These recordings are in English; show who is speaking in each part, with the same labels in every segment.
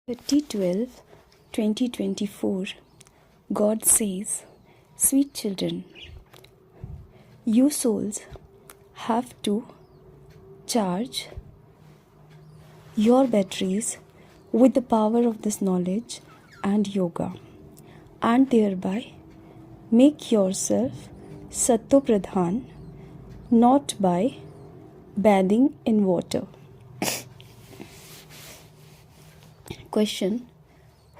Speaker 1: 30/12, 2024, God says, "Sweet children, you souls have to charge your batteries with the power of this knowledge and yoga, and thereby make yourself Satto Pradhan, not by bathing in water." Question: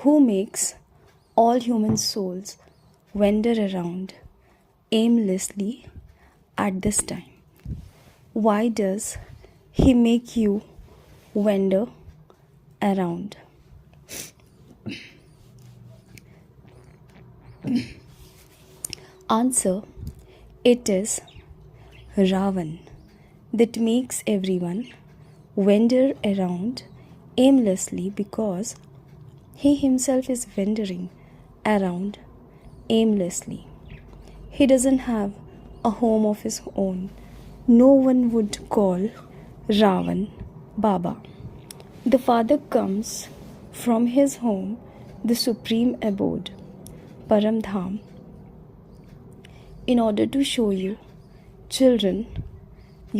Speaker 1: who makes all human souls wander around aimlessly at this time? Why does he make you wander around? Answer: it is Ravan that makes everyone wander around aimlessly, because he himself is wandering around aimlessly. He doesn't have a home of his own. No one would call Ravan Baba. The Father comes from his home, the supreme abode, Param Dham, in order to show you, children,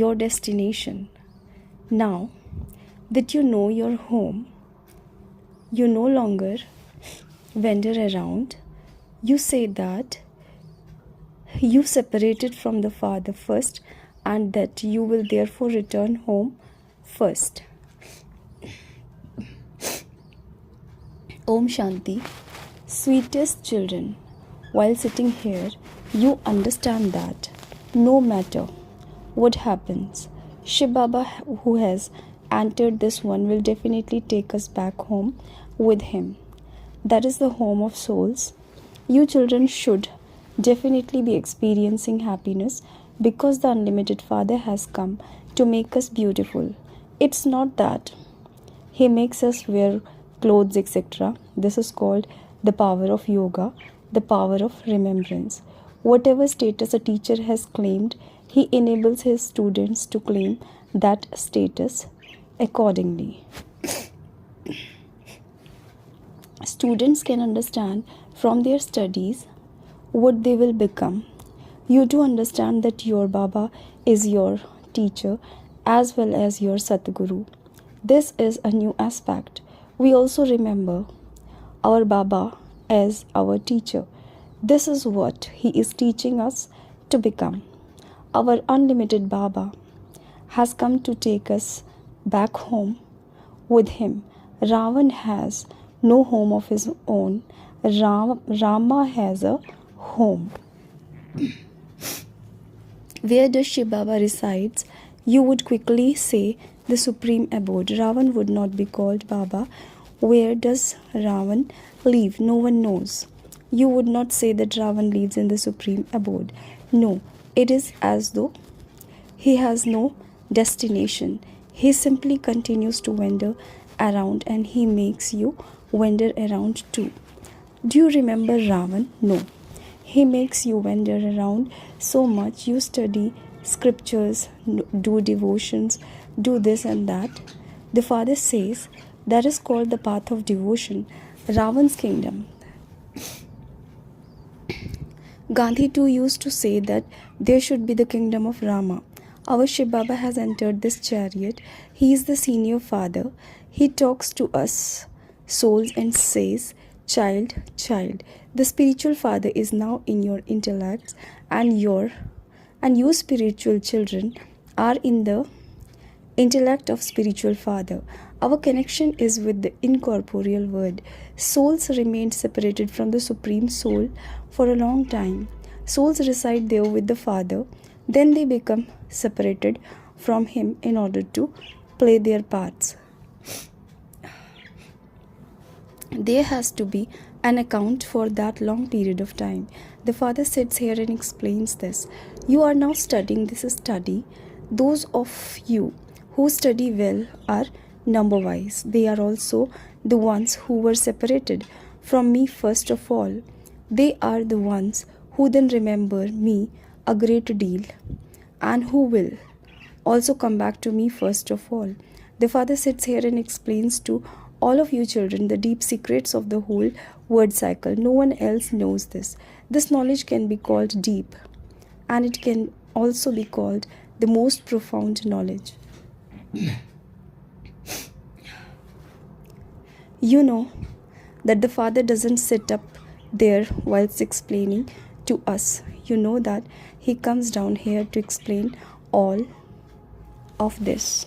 Speaker 1: your destination. Now that you know your home, you no longer wander around. You say that you separated from the Father first, and that you will therefore return home first. Om Shanti. Sweetest children, while sitting here, you understand that no matter what happens, Shiv Baba, who has entered this one, will definitely take us back home with him. That is the home of souls. You children should definitely be experiencing happiness, because the unlimited Father has come to make us beautiful. It's not that he makes us wear clothes, etc. This is called the power of yoga, the power of remembrance. Whatever status a teacher has claimed, he enables his students to claim that status accordingly. Students can understand from their studies what they will become. You do understand that your Baba is your teacher as well as your Satguru. This is a new aspect. We also remember our Baba as our teacher. This is what he is teaching us to become. Our unlimited Baba has come to take us back home with him. Ravan has no home of his own. Rama has a home. Where does Shiv Baba resides? You would quickly say the supreme abode. Ravan would not be called Baba. Where does Ravan live? No one knows. You would not say that Ravan lives in the supreme abode. No, it is as though he has no destination. He simply continues to wander around, and he makes you wander around too. Do you remember Ravan? No. He makes you wander around so much. You study scriptures, do devotions, do this and that. The Father says that is called the path of devotion, Ravan's kingdom. Gandhi too used to say that there should be the kingdom of Rama. Our Shiv Baba has entered this chariot. He is the senior father. He talks to us souls and says, "Child, child, the spiritual father is now in your intellects, and you spiritual children are in the intellect of spiritual father." Our connection is with the incorporeal world. Souls remained separated from the supreme soul for a long time. Souls reside there with the Father. Then they become separated from him in order to play their parts. There has to be an account for that long period of time. The Father sits here and explains this. You are now studying this study. Those of you who study well are number-wise. They are also the ones who were separated from me first of all. They are the ones who then remember me a great deal, and who will also come back to me first of all. The Father sits here and explains to All of you children, the deep secrets of the whole word cycle. No one else knows this. This knowledge can be called deep, and it can also be called the most profound knowledge. You know that the Father doesn't sit up there whilst explaining to us. You know that He comes down here to explain all of this.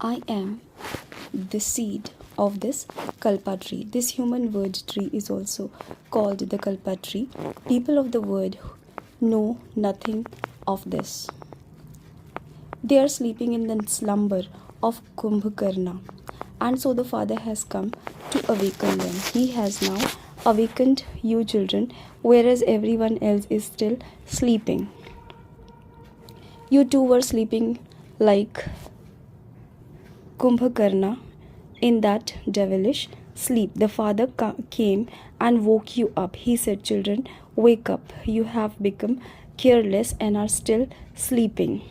Speaker 1: I am the seed of this kalpa tree. This human word tree is also called the kalpa tree. People of the word know nothing of this. They are sleeping in the slumber of Kumbhakarna, and so the Father has come to awaken them. He has now awakened you children, whereas everyone else is still sleeping. You too were sleeping like Kumbhakarna in that devilish sleep. The Father came and woke you up. He said, children, wake up. You have become careless and are still sleeping.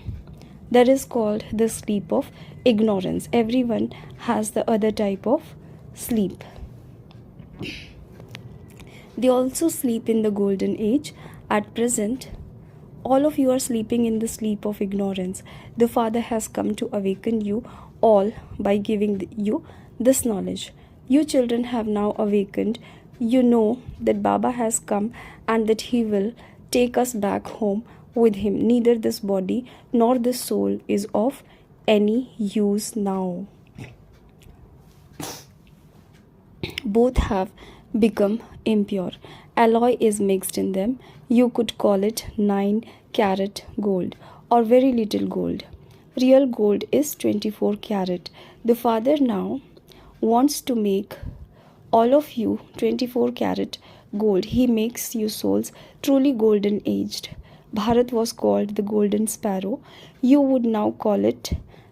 Speaker 1: That is called the sleep of ignorance. Everyone has the other type of sleep. They also sleep in the golden age. At present, all of you are sleeping in the sleep of ignorance. The Father has come to awaken you all by giving you this knowledge. You children have now awakened. You know that Baba has come and that He will take us back home with Him. Neither this body nor this soul is of any use now. Both have become impure. Alloy is mixed in them. You could call it 9-carat gold or very little gold. Real gold is 24 carat. The Father now wants to make all of you 24 carat gold. He makes you souls truly golden aged. Bharat was called the golden sparrow. You would now call it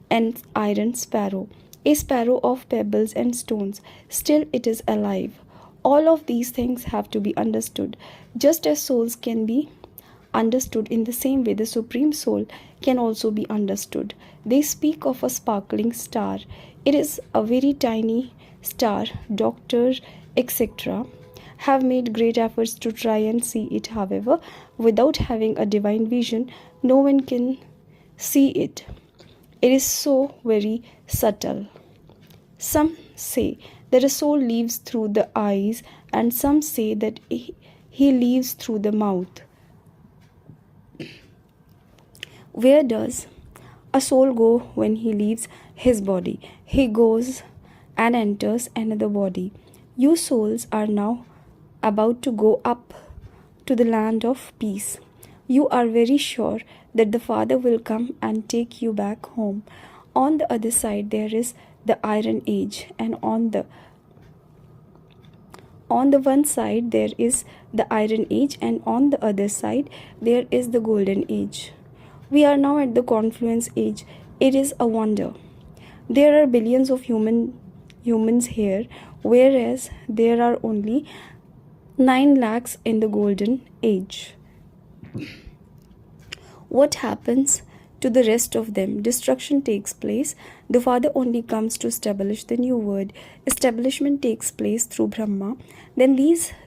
Speaker 1: an iron sparrow, a sparrow of pebbles and stones. Still it is alive. All of these things have to be understood. Just as souls can be understood, in the same way the Supreme Soul can also be understood. They speak of a sparkling star. It is a very tiny star. Doctors, etc., have made great efforts to try and see it. However, without having a divine vision, no one can see it. It is so very subtle. Some say that a soul leaves through the eyes, and some say that he leaves through the mouth. Where does a soul go when he leaves his body? He goes and enters another body. You souls are now about to go up to the land of peace. You are very sure that the Father will come and take you back home. On the other side there is the Iron Age, and on the one side there is the Iron Age, and on the other side there is the Golden Age. We are now at the confluence age. It is a wonder. There are billions of humans here, whereas there are only 9 lakhs in the Golden Age. What happens to the rest of them? Destruction takes place. The Father only comes to establish the new word. Establishment takes place through Brahma. Then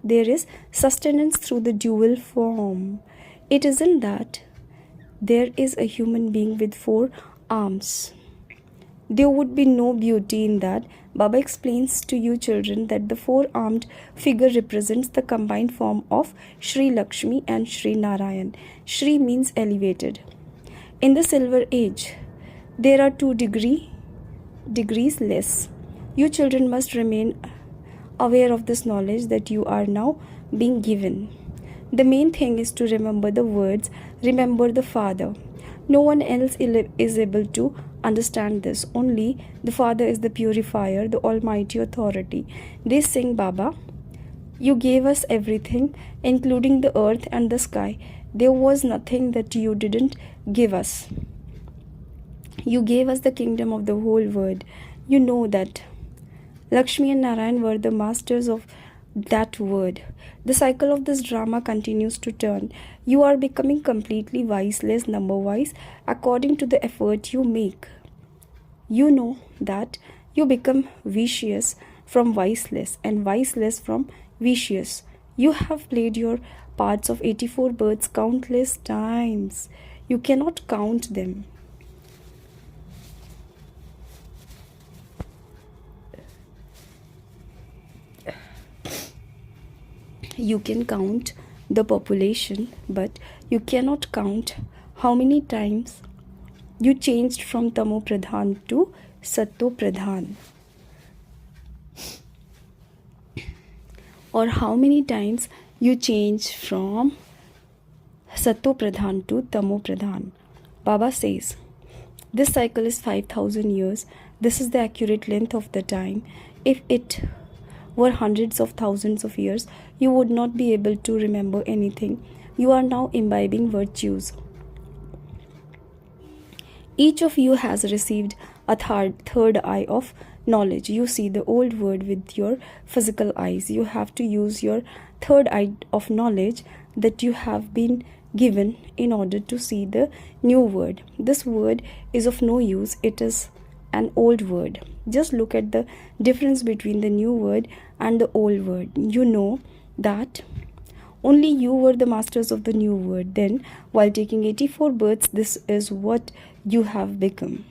Speaker 1: there is sustenance through the dual form. It isn't that there is a human being with 4 arms. There would be no beauty in that. Baba explains to you children that the 4-armed figure represents the combined form of Sri Lakshmi and Sri Narayan. Sri means elevated. In the Silver Age, there are 2 degrees less. You children must remain aware of this knowledge that you are now being given. The main thing is to remember the words, remember the Father. No one else is able to understand this. Only the Father is the purifier, the almighty authority. They sing, Baba, you gave us everything, including the earth and the sky. There was nothing that you didn't give us. You gave us the kingdom of the whole world. You know that Lakshmi and Narayan were the masters of that word. The cycle of this drama continues to turn. You are becoming completely wiseless, number-wise, according to the effort you make. You know that you become vicious from viceless and viceless from vicious. You have played your parts of 84 births countless times. You cannot count them. You can count the population, but you cannot count how many times you changed from Tamo Pradhan to Satto Pradhan, or how many times you change from Satto Pradhan to Tamo Pradhan. Baba says, this cycle is 5,000 years. This is the accurate length of the time. If it were hundreds of thousands of years, you would not be able to remember anything. You are now imbibing virtues. Each of you has received a third eye of knowledge. You see the old world with your physical eyes. You have to use your third eye of knowledge that you have been given in order to see the new word. This word is of no use. It is an old word. Just look at the difference between the new word and the old word. You know that only you were the masters of the new word. Then, while taking 84 births, this is what you have become.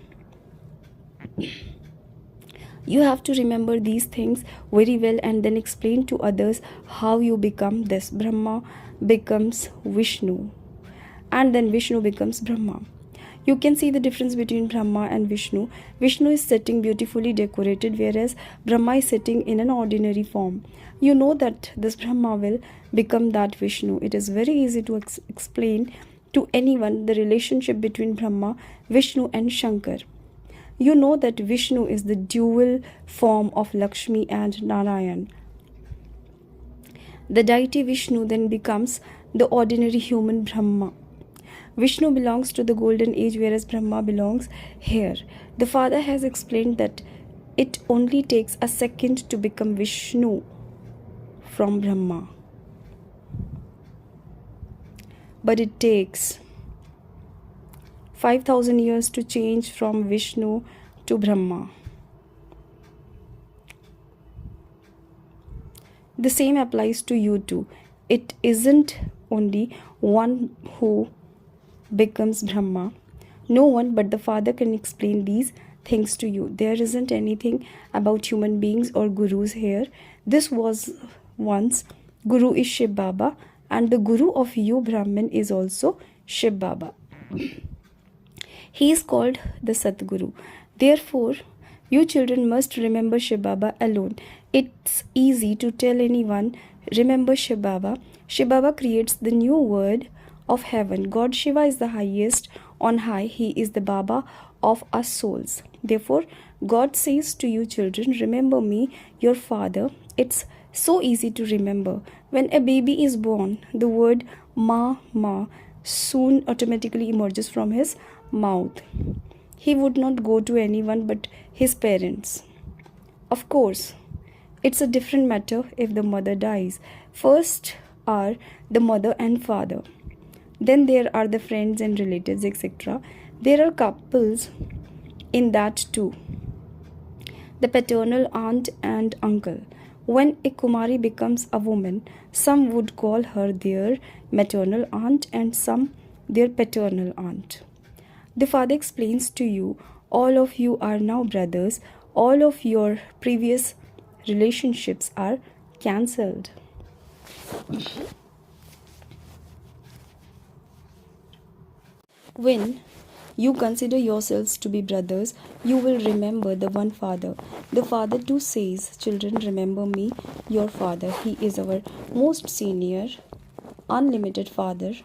Speaker 1: You have to remember these things very well and then explain to others how you become this. Brahma becomes Vishnu, and then Vishnu becomes Brahma. You can see the difference between Brahma and Vishnu. Vishnu is sitting beautifully decorated, whereas Brahma is sitting in an ordinary form. You know that this Brahma will become that Vishnu. It is very easy to explain to anyone the relationship between Brahma, Vishnu and Shankar. You know that Vishnu is the dual form of Lakshmi and Narayan. The deity Vishnu then becomes the ordinary human Brahma. Vishnu belongs to the golden age, whereas Brahma belongs here. The Father has explained that it only takes a second to become Vishnu from Brahma, but it takes 5,000 years to change from Vishnu to Brahma. The same applies to you too. It isn't only one who becomes Brahma. No one but the Father can explain these things to you. There isn't anything about human beings or gurus here. This was once. Guru is Shiv Baba, and the Guru of you Brahmin is also Shiv Baba. He is called the Satguru. Therefore, you children must remember Shiv Baba alone. It's easy to tell anyone, remember Shiv Baba. Shiv Baba creates the new world of heaven. God Shiva is the highest on high. He is the Baba of us souls. Therefore, God says to you children, remember me, your father. It's so easy to remember. When a baby is born, the word Ma, Ma soon automatically emerges from his mouth. He would not go to anyone but his parents. Of course, it's a different matter if the mother dies. First are the mother and father. Then there are the friends and relatives, etc. There are couples in that too. The paternal aunt and uncle. When a Kumari becomes a woman, some would call her their maternal aunt and some their paternal aunt. The Father explains to you, all of you are now brothers. All of your previous relationships are cancelled. When you consider yourselves to be brothers, you will remember the one Father. The Father too says, children, remember me, your Father. He is our most senior, unlimited Father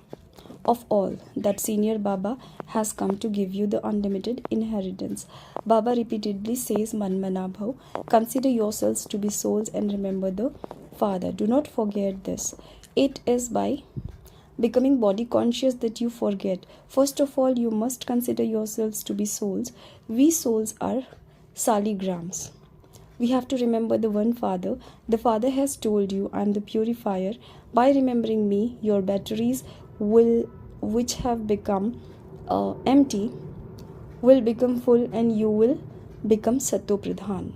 Speaker 1: of all. That senior Baba has come to give you the unlimited inheritance. Baba repeatedly says, Manmana Bhav, consider yourselves to be souls and remember the Father. Do not forget this. It is by becoming body conscious that you forget. First of all, you must consider yourselves to be souls. We souls are saligrams. We have to remember the one Father. The Father has told you, I am the purifier. By remembering me, your batteries which have become empty will become full and you will become Satopradhan.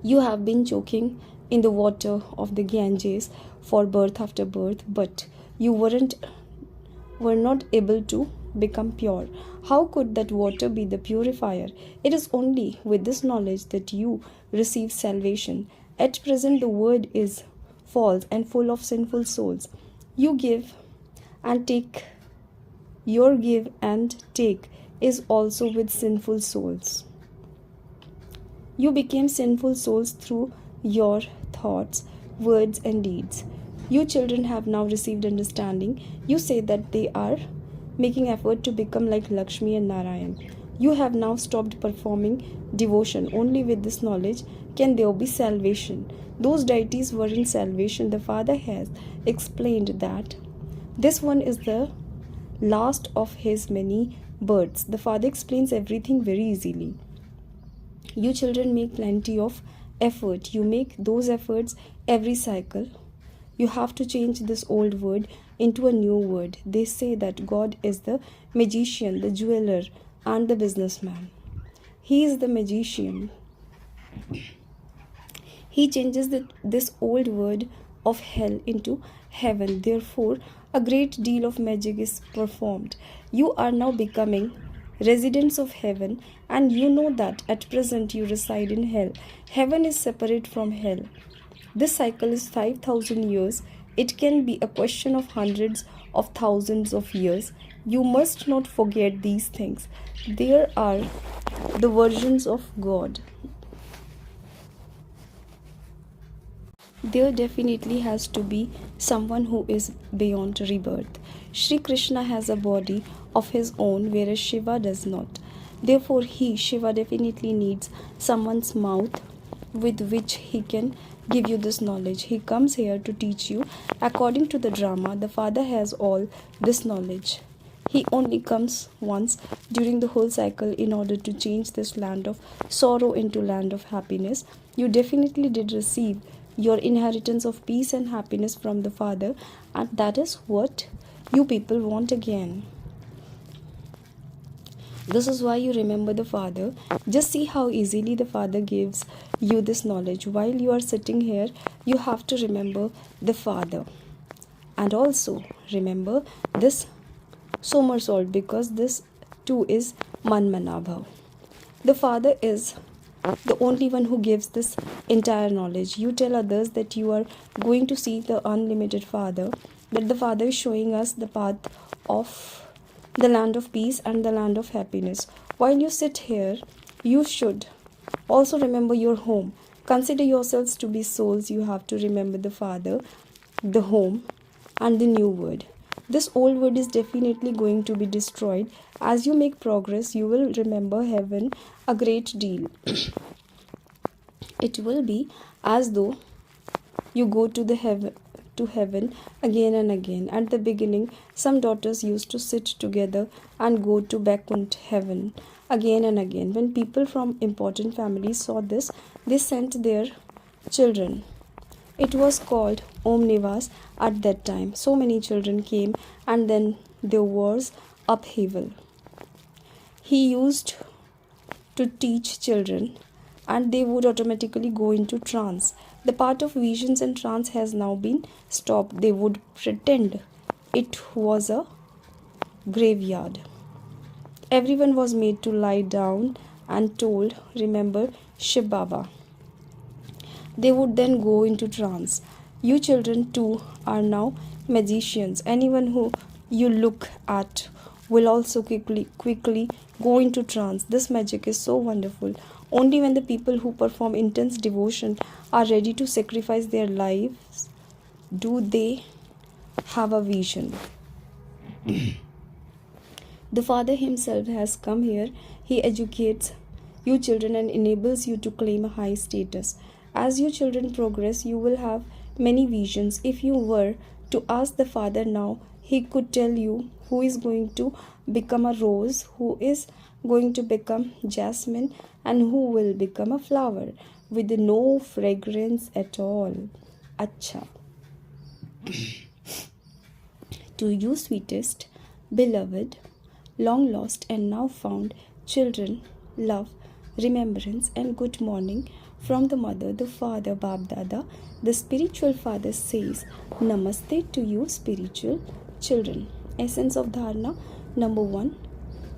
Speaker 1: You have been choking in the water of the Ganges for birth after birth, but you were not able to become pure. How could that water be the purifier? It is only with this knowledge that you receive salvation. At present, the world is false and full of sinful souls. You give and take. Your give and take is also with sinful souls. You became sinful souls through your thoughts, words, and deeds. You children have now received understanding. You say that they are making effort to become like Lakshmi and Narayan. You have now stopped performing devotion. Only with this knowledge can there be salvation. Those deities were in salvation. The Father has explained that this one is the last of his many births. The Father explains everything very easily. You children make plenty of effort. You make those efforts every cycle. You have to change this old word into a new word. They say that God is the magician, the jeweler, and the businessman. He is the magician. He changes this old word of hell into heaven. Therefore, a great deal of magic is performed. You are now becoming residents of heaven, and you know that at present you reside in hell. Heaven is separate from hell. This cycle is 5,000 years. It can be a question of hundreds of thousands of years. You must not forget these things. There are the versions of God. There definitely has to be someone who is beyond rebirth. Shri Krishna has a body of his own, whereas Shiva does not. Therefore, Shiva, definitely needs someone's mouth with which he can give you this knowledge. He comes here to teach you. According to the drama, the Father has all this knowledge. He only comes once during the whole cycle in order to change this land of sorrow into land of happiness. You definitely did receive your inheritance of peace and happiness from the Father, and that is what you people want again. This is why you remember the Father. Just see how easily the Father gives you this knowledge. While you are sitting here, you have to remember the Father. And also remember this somersault, because this too is Manmanabhav. The Father is the only one who gives this entire knowledge. You tell others that you are going to see the unlimited Father, that the Father is showing us the path of the land of peace and the land of happiness. While you sit here, you should also remember your home. Consider yourselves to be souls. You have to remember the Father, the home, and the new word. This old word is definitely going to be destroyed. As you make progress, you will remember heaven a great deal. It will be as though you go to heaven again and again. At the beginning, some daughters used to sit together and go to Vaikuntha heaven again and again. When people from important families saw this, they sent their children. It was called Om Nivas at that time. So many children came, and then there was upheaval. He used to teach children, and they would automatically go into trance. The part of visions and trance has now been stopped. They would pretend it was a graveyard. Everyone was made to lie down and told, remember Shiv Baba. They would then go into trance. You children too are now magicians. Anyone who you look at will also quickly go into trance. This magic is so wonderful. Only when the people who perform intense devotion are ready to sacrifice their lives do they have a vision. The Father himself has come here. He educates you children and enables you to claim a high status. As you children progress, you will have many visions. If you were to ask the Father now, he could tell you who is going to become a rose, who is going to become jasmine, and who will become a flower with no fragrance at all. Acha. To you, sweetest, beloved, long lost and now found children, love remembrance, and good morning from the mother, the father, Bab Dada. The spiritual father says, Namaste to you, spiritual children. Essence of Dharana. Number 1.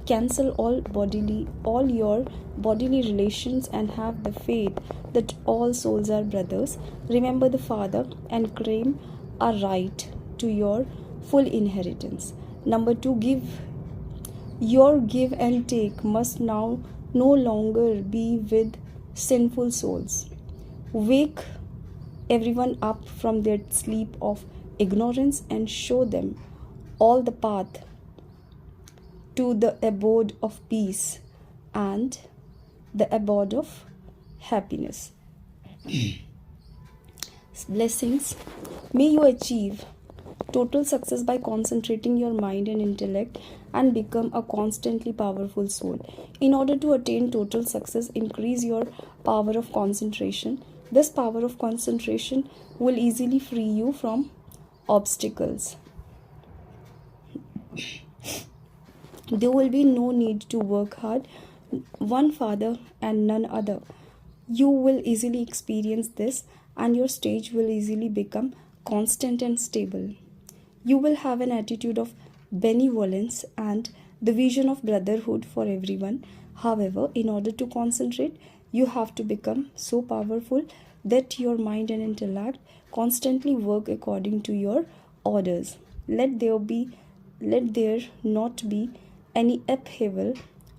Speaker 1: Cancel all your bodily relations and have the faith that all souls are brothers. Remember the Father and claim a right to your full inheritance. Number 2. Your give and take must now no longer be with sinful souls. Wake everyone up from their sleep of ignorance and show them all the path to the abode of peace and the abode of happiness. Blessings. May you achieve total success by concentrating your mind and intellect and become a constantly powerful soul. In order to attain total success, increase your power of concentration. This power of concentration will easily free you from obstacles. There will be no need to work hard. One Father and none other. You will easily experience this and your stage will easily become constant and stable. You will have an attitude of benevolence and the vision of brotherhood for everyone. However, in order to concentrate, you have to become so powerful that your mind and intellect constantly work according to your orders. Let there not be any upheaval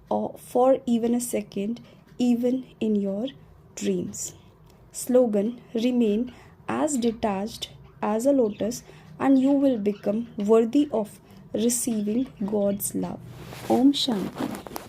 Speaker 1: or for even a second, even in your dreams. Slogan. Remain as detached as a lotus and you will become worthy of receiving God's love. Om Shanti.